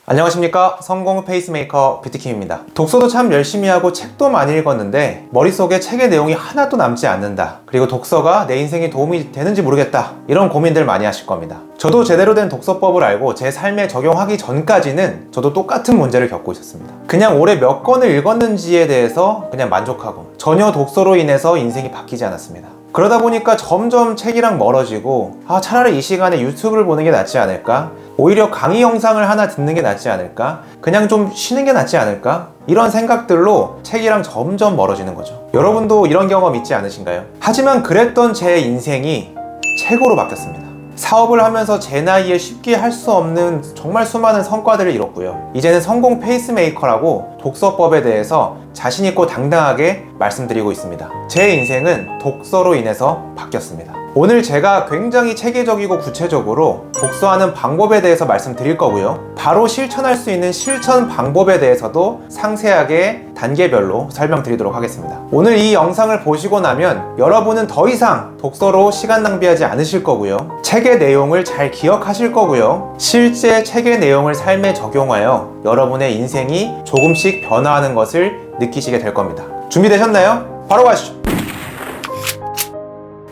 안녕하십니까, 성공 페이스메이커 뷰티킴입니다. 독서도 참 열심히 하고 책도 많이 읽었는데 머릿속에 책의 내용이 하나도 남지 않는다, 그리고 독서가 내 인생에 도움이 되는지 모르겠다, 이런 고민들 많이 하실 겁니다. 저도 제대로 된 독서법을 알고 제 삶에 적용하기 전까지는 저도 똑같은 문제를 겪고 있었습니다. 그냥 올해 몇 권을 읽었는지에 대해서 그냥 만족하고 전혀 독서로 인해서 인생이 바뀌지 않았습니다. 그러다 보니까 점점 책이랑 멀어지고, 차라리 이 시간에 유튜브를 보는 게 낫지 않을까? 오히려 강의 영상을 하나 듣는 게 낫지 않을까? 그냥 좀 쉬는 게 낫지 않을까? 이런 생각들로 책이랑 점점 멀어지는 거죠. 여러분도 이런 경험 있지 않으신가요? 하지만 그랬던 제 인생이 책으로 바뀌었습니다. 사업을 하면서 제 나이에 쉽게 할 수 없는 정말 수많은 성과들을 이뤘고요. 이제는 성공 페이스메이커라고 독서법에 대해서 자신있고 당당하게 말씀드리고 있습니다. 제 인생은 독서로 인해서 바뀌었습니다. 오늘 제가 굉장히 체계적이고 구체적으로 독서하는 방법에 대해서 말씀드릴 거고요. 바로 실천할 수 있는 실천 방법에 대해서도 상세하게 단계별로 설명드리도록 하겠습니다. 오늘 이 영상을 보시고 나면 여러분은 더 이상 독서로 시간 낭비하지 않으실 거고요. 책의 내용을 잘 기억하실 거고요. 실제 책의 내용을 삶에 적용하여 여러분의 인생이 조금씩 변화하는 것을 느끼시게 될 겁니다. 준비되셨나요? 바로 가시죠.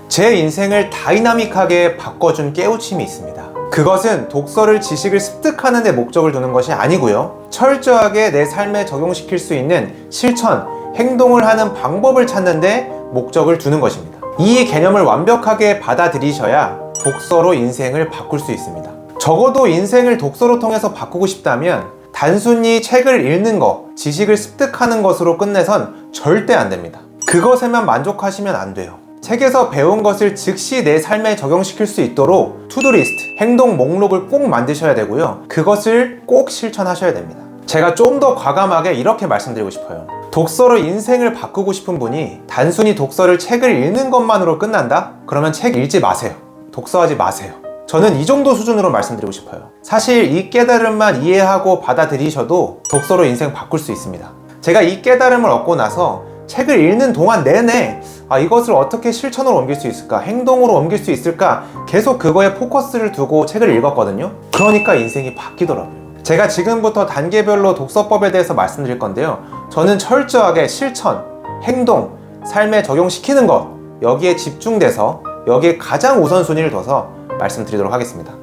제 인생을 다이나믹하게 바꿔준 깨우침이 있습니다. 그것은 독서를 지식을 습득하는 데 목적을 두는 것이 아니고요. 철저하게 내 삶에 적용시킬 수 있는 실천, 행동을 하는 방법을 찾는 데 목적을 두는 것입니다. 이 개념을 완벽하게 받아들이셔야 독서로 인생을 바꿀 수 있습니다. 적어도 인생을 독서로 통해서 바꾸고 싶다면 단순히 책을 읽는 것, 지식을 습득하는 것으로 끝내선 절대 안 됩니다. 그것에만 만족하시면 안 돼요. 책에서 배운 것을 즉시 내 삶에 적용시킬 수 있도록 투두리스트, 행동 목록을 꼭 만드셔야 되고요. 그것을 꼭 실천하셔야 됩니다. 제가 좀 더 과감하게 이렇게 말씀드리고 싶어요. 독서로 인생을 바꾸고 싶은 분이 단순히 독서를 책을 읽는 것만으로 끝난다? 그러면 책 읽지 마세요. 독서하지 마세요. 저는 이 정도 수준으로 말씀드리고 싶어요. 사실 이 깨달음만 이해하고 받아들이셔도 독서로 인생 바꿀 수 있습니다. 제가 이 깨달음을 얻고 나서 책을 읽는 동안 내내 이것을 어떻게 실천으로 옮길 수 있을까? 행동으로 옮길 수 있을까? 계속 그거에 포커스를 두고 책을 읽었거든요. 그러니까 인생이 바뀌더라고요. 제가 지금부터 단계별로 독서법에 대해서 말씀드릴 건데요. 저는 철저하게 실천, 행동, 삶에 적용시키는 것, 여기에 집중돼서 여기에 가장 우선순위를 둬서 말씀드리도록 하겠습니다.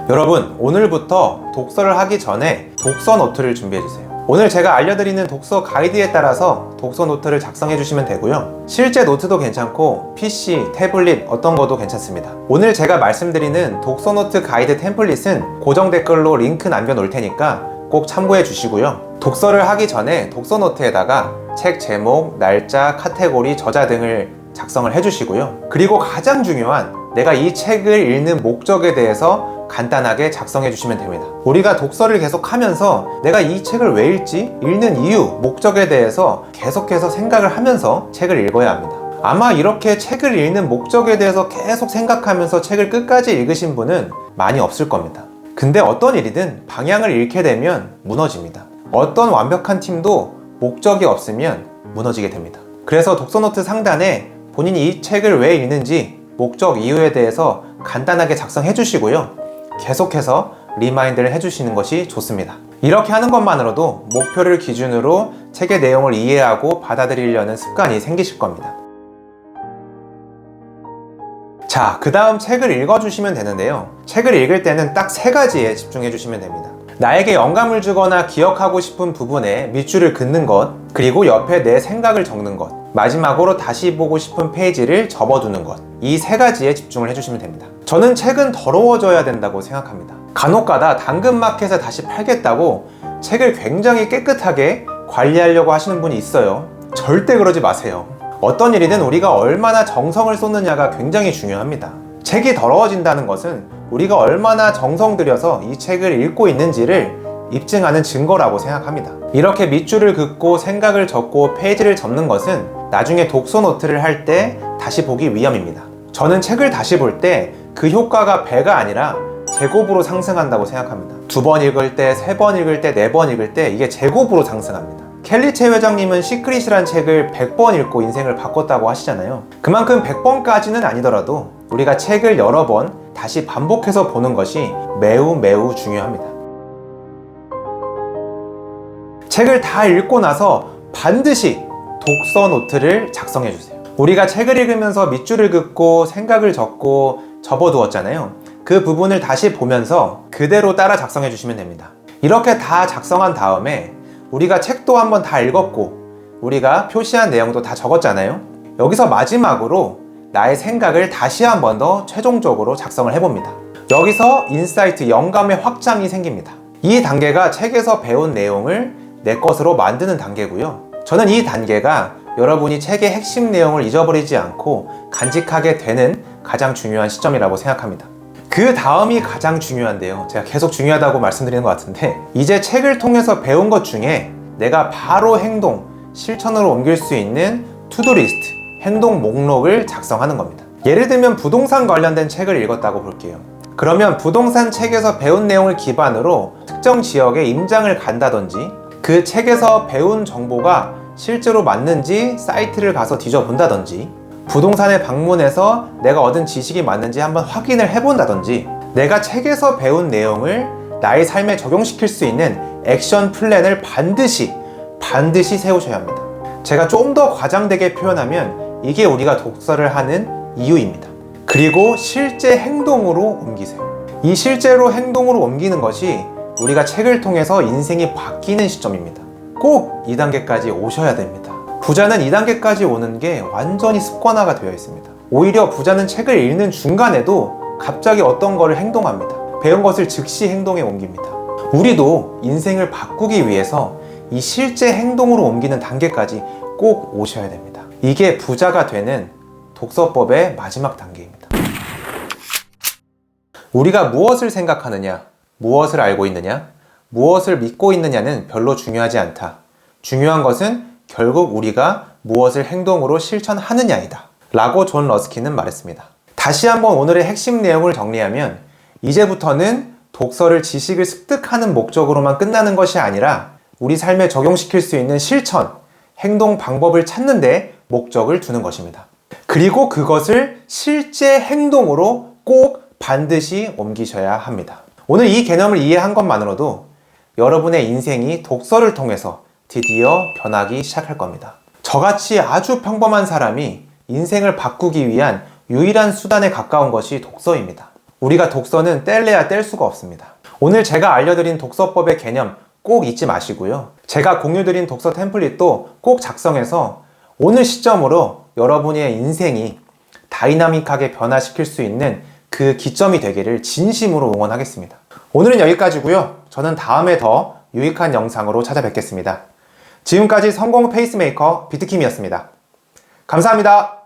여러분, 오늘부터 독서를 하기 전에 독서 노트를 준비해주세요. 오늘 제가 알려드리는 독서 가이드에 따라서 독서 노트를 작성해 주시면 되고요. 실제 노트도 괜찮고 PC, 태블릿 어떤 것도 괜찮습니다. 오늘 제가 말씀드리는 독서 노트 가이드 템플릿은 고정 댓글로 링크 남겨놓을 테니까 꼭 참고해 주시고요. 독서를 하기 전에 독서 노트에다가 책 제목, 날짜, 카테고리, 저자 등을 작성을 해주시고요. 그리고 가장 중요한 내가 이 책을 읽는 목적에 대해서 간단하게 작성해 주시면 됩니다. 우리가 독서를 계속 하면서 내가 이 책을 왜 읽지? 읽는 이유, 목적에 대해서 계속해서 생각을 하면서 책을 읽어야 합니다. 아마 이렇게 책을 읽는 목적에 대해서 계속 생각하면서 책을 끝까지 읽으신 분은 많이 없을 겁니다. 근데 어떤 일이든 방향을 잃게 되면 무너집니다. 어떤 완벽한 팀도 목적이 없으면 무너지게 됩니다. 그래서 독서노트 상단에 본인이 이 책을 왜 읽는지 목적 이유에 대해서 간단하게 작성해 주시고요. 계속해서 리마인드를 해주시는 것이 좋습니다. 이렇게 하는 것만으로도 목표를 기준으로 책의 내용을 이해하고 받아들이려는 습관이 생기실 겁니다. 자, 그 다음 책을 읽어주시면 되는데요. 책을 읽을 때는 딱 3가지에 집중해 주시면 됩니다. 나에게 영감을 주거나 기억하고 싶은 부분에 밑줄을 긋는 것, 그리고 옆에 내 생각을 적는 것, 마지막으로 다시 보고 싶은 페이지를 접어두는 것, 이 3가지에 집중을 해주시면 됩니다. 저는 책은 더러워져야 된다고 생각합니다. 간혹가다 당근마켓에 다시 팔겠다고 책을 굉장히 깨끗하게 관리하려고 하시는 분이 있어요. 절대 그러지 마세요. 어떤 일이든 우리가 얼마나 정성을 쏟느냐가 굉장히 중요합니다. 책이 더러워진다는 것은 우리가 얼마나 정성 들여서 이 책을 읽고 있는지를 입증하는 증거라고 생각합니다. 이렇게 밑줄을 긋고 생각을 적고 페이지를 접는 것은 나중에 독서 노트를 할 때 다시 보기 위함입니다. 저는 책을 다시 볼 때 그 효과가 배가 아니라 제곱으로 상승한다고 생각합니다. 2번 읽을 때, 3번 읽을 때, 4번 읽을 때 이게 제곱으로 상승합니다. 켈리체 회장님은 시크릿이란 책을 100번 읽고 인생을 바꿨다고 하시잖아요. 그만큼 100번까지는 아니더라도 우리가 책을 여러 번 다시 반복해서 보는 것이 매우 매우 중요합니다. 책을 다 읽고 나서 반드시 독서 노트를 작성해 주세요. 우리가 책을 읽으면서 밑줄을 긋고 생각을 적고 접어두었잖아요. 그 부분을 다시 보면서 그대로 따라 작성해 주시면 됩니다. 이렇게 다 작성한 다음에 우리가 책도 한번 다 읽었고 우리가 표시한 내용도 다 적었잖아요. 여기서 마지막으로 나의 생각을 다시 한 번 더 최종적으로 작성을 해봅니다. 여기서 인사이트, 영감의 확장이 생깁니다. 이 단계가 책에서 배운 내용을 내 것으로 만드는 단계고요. 저는 이 단계가 여러분이 책의 핵심 내용을 잊어버리지 않고 간직하게 되는 가장 중요한 시점이라고 생각합니다. 그 다음이 가장 중요한데요. 제가 계속 중요하다고 말씀드리는 것 같은데, 이제 책을 통해서 배운 것 중에 내가 바로 행동, 실천으로 옮길 수 있는 투두리스트, 행동 목록을 작성하는 겁니다. 예를 들면 부동산 관련된 책을 읽었다고 볼게요. 그러면 부동산 책에서 배운 내용을 기반으로 특정 지역에 임장을 간다든지, 그 책에서 배운 정보가 실제로 맞는지 사이트를 가서 뒤져본다든지, 부동산에 방문해서 내가 얻은 지식이 맞는지 한번 확인을 해본다든지, 내가 책에서 배운 내용을 나의 삶에 적용시킬 수 있는 액션 플랜을 반드시 세우셔야 합니다. 제가 좀 더 과장되게 표현하면 이게 우리가 독서를 하는 이유입니다. 그리고 실제 행동으로 옮기세요. 이 실제로 행동으로 옮기는 것이 우리가 책을 통해서 인생이 바뀌는 시점입니다. 꼭 2단계까지 오셔야 됩니다. 부자는 2단계까지 오는 게 완전히 습관화가 되어 있습니다. 오히려 부자는 책을 읽는 중간에도 갑자기 어떤 거를 행동합니다. 배운 것을 즉시 행동에 옮깁니다. 우리도 인생을 바꾸기 위해서 이 실제 행동으로 옮기는 단계까지 꼭 오셔야 됩니다. 이게 부자가 되는 독서법의 마지막 단계입니다. 우리가 무엇을 생각하느냐, 무엇을 알고 있느냐, 무엇을 믿고 있느냐는 별로 중요하지 않다. 중요한 것은 결국 우리가 무엇을 행동으로 실천하느냐이다 라고 존 러스킨은 말했습니다. 다시 한번 오늘의 핵심 내용을 정리하면, 이제부터는 독서를 지식을 습득하는 목적으로만 끝나는 것이 아니라 우리 삶에 적용시킬 수 있는 실천, 행동 방법을 찾는 데 목적을 두는 것입니다. 그리고 그것을 실제 행동으로 꼭 반드시 옮기셔야 합니다. 오늘 이 개념을 이해한 것만으로도 여러분의 인생이 독서를 통해서 드디어 변하기 시작할 겁니다. 저같이 아주 평범한 사람이 인생을 바꾸기 위한 유일한 수단에 가까운 것이 독서입니다. 우리가 독서는 뗄래야 뗄 수가 없습니다. 오늘 제가 알려드린 독서법의 개념 꼭 잊지 마시고요. 제가 공유드린 독서 템플릿도 꼭 작성해서 오늘 시점으로 여러분의 인생이 다이나믹하게 변화시킬 수 있는 그 기점이 되기를 진심으로 응원하겠습니다. 오늘은 여기까지고요. 저는 다음에 더 유익한 영상으로 찾아뵙겠습니다. 지금까지 성공 페이스메이커 비트킴이었습니다. 감사합니다.